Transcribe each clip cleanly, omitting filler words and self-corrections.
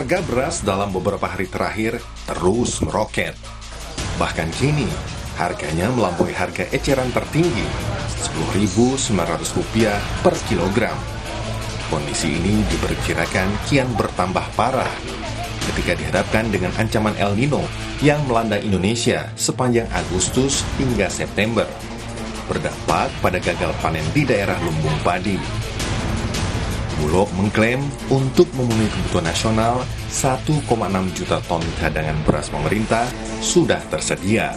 Harga beras dalam beberapa hari terakhir terus meroket. Bahkan kini, harganya melampaui harga eceran tertinggi Rp10.900 per kilogram. Kondisi ini diperkirakan kian bertambah parah ketika dihadapkan dengan ancaman El Nino yang melanda Indonesia sepanjang Agustus hingga September, berdampak pada gagal panen di daerah lumbung padi. Bulog mengklaim untuk memenuhi kebutuhan nasional 1,6 juta ton cadangan beras pemerintah sudah tersedia.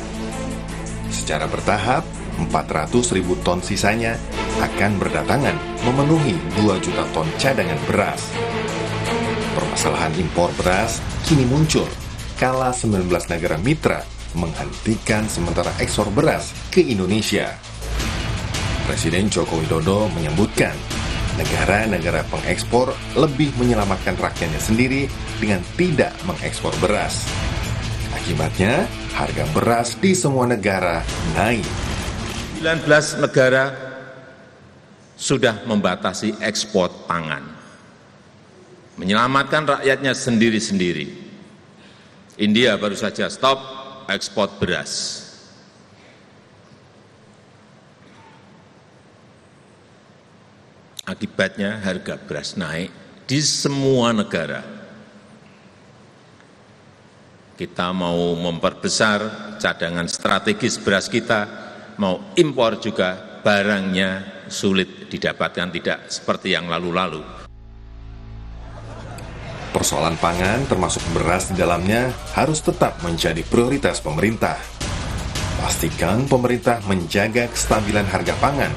Secara bertahap, 400.000 ton sisanya akan berdatangan memenuhi 2 juta ton cadangan beras. Permasalahan impor beras kini muncul kala 19 negara mitra menghentikan sementara ekspor beras ke Indonesia. Presiden Joko Widodo menyebutkan negara-negara pengekspor lebih menyelamatkan rakyatnya sendiri dengan tidak mengekspor beras. Akibatnya, harga beras di semua negara naik. 19 negara sudah membatasi ekspor pangan, menyelamatkan rakyatnya sendiri-sendiri. India baru saja stop ekspor beras. Akibatnya harga beras naik di semua negara. Kita mau memperbesar cadangan strategis beras kita, mau impor juga barangnya sulit didapatkan, tidak seperti yang lalu-lalu. Persoalan pangan termasuk beras di dalamnya harus tetap menjadi prioritas pemerintah. Pastikan pemerintah menjaga kestabilan harga pangan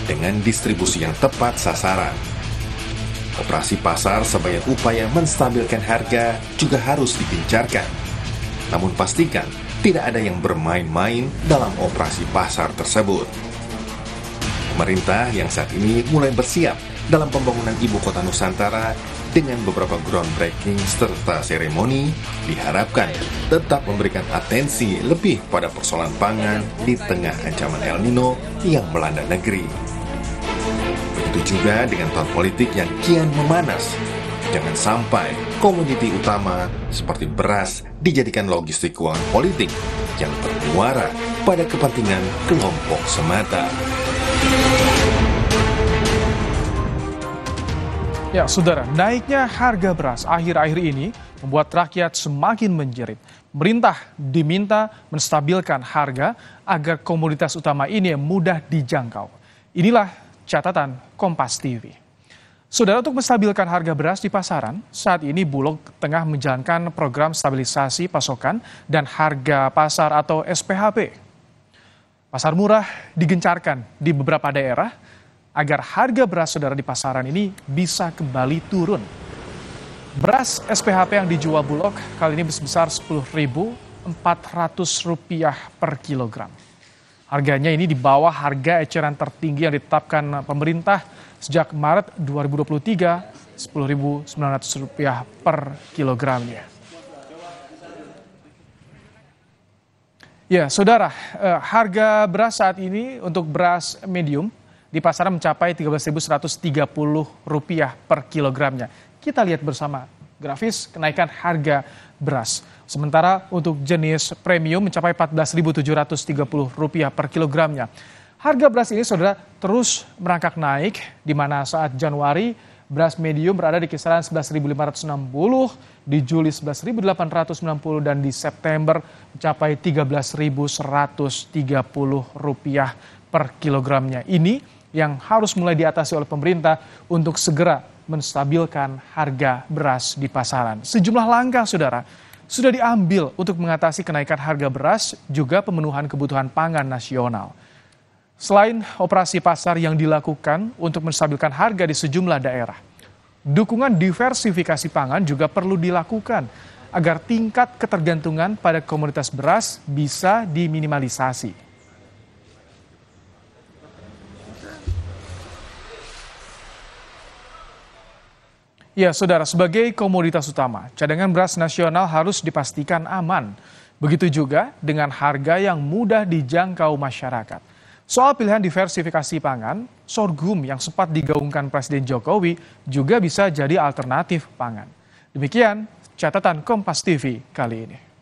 dengan distribusi yang tepat sasaran. Operasi pasar sebagai upaya menstabilkan harga juga harus digencarkan. Namun pastikan tidak ada yang bermain-main dalam operasi pasar tersebut. Pemerintah yang saat ini mulai bersiap dalam pembangunan ibu kota Nusantara dengan beberapa groundbreaking serta seremoni diharapkan tetap memberikan atensi lebih pada persoalan pangan di tengah ancaman El Nino yang melanda negeri. Begitu juga dengan tahun politik yang kian memanas. Jangan sampai komoditi utama seperti beras dijadikan logistik keuangan politik yang bermuara pada kepentingan kelompok semata. Ya, saudara, naiknya harga beras akhir-akhir ini membuat rakyat semakin menjerit. Pemerintah diminta menstabilkan harga agar komoditas utama ini mudah dijangkau. Inilah catatan Kompas TV. Saudara, untuk menstabilkan harga beras di pasaran, saat ini Bulog tengah menjalankan program stabilisasi pasokan dan harga pasar atau SPHP. Pasar murah digencarkan di beberapa daerah agar harga beras saudara di pasaran ini bisa kembali turun. Beras SPHP yang dijual Bulog kali ini sebesar Rp10.400 per kilogram. Harganya ini di bawah harga eceran tertinggi yang ditetapkan pemerintah sejak Maret 2023, Rp10.900 per kilogramnya. Ya, saudara, harga beras saat ini untuk beras medium di pasaran mencapai Rp13.130 per kilogramnya. Kita lihat bersama grafis kenaikan harga beras. Sementara untuk jenis premium mencapai Rp14.730 per kilogramnya. Harga beras ini, saudara, terus merangkak naik, di mana saat Januari beras medium berada di kisaran Rp11.560, di Juli Rp11.890, dan di September mencapai Rp13.130 per kilogramnya. Ini yang harus mulai diatasi oleh pemerintah untuk segera menstabilkan harga beras di pasaran. Sejumlah langkah, saudara, sudah diambil untuk mengatasi kenaikan harga beras, juga pemenuhan kebutuhan pangan nasional. Selain operasi pasar yang dilakukan untuk menstabilkan harga di sejumlah daerah, dukungan diversifikasi pangan juga perlu dilakukan agar tingkat ketergantungan pada komoditas beras bisa diminimalisasi. Ya, saudara, sebagai komoditas utama, cadangan beras nasional harus dipastikan aman. Begitu juga dengan harga yang mudah dijangkau masyarakat. Soal pilihan diversifikasi pangan, sorghum yang sempat digaungkan Presiden Jokowi juga bisa jadi alternatif pangan. Demikian catatan Kompas TV kali ini.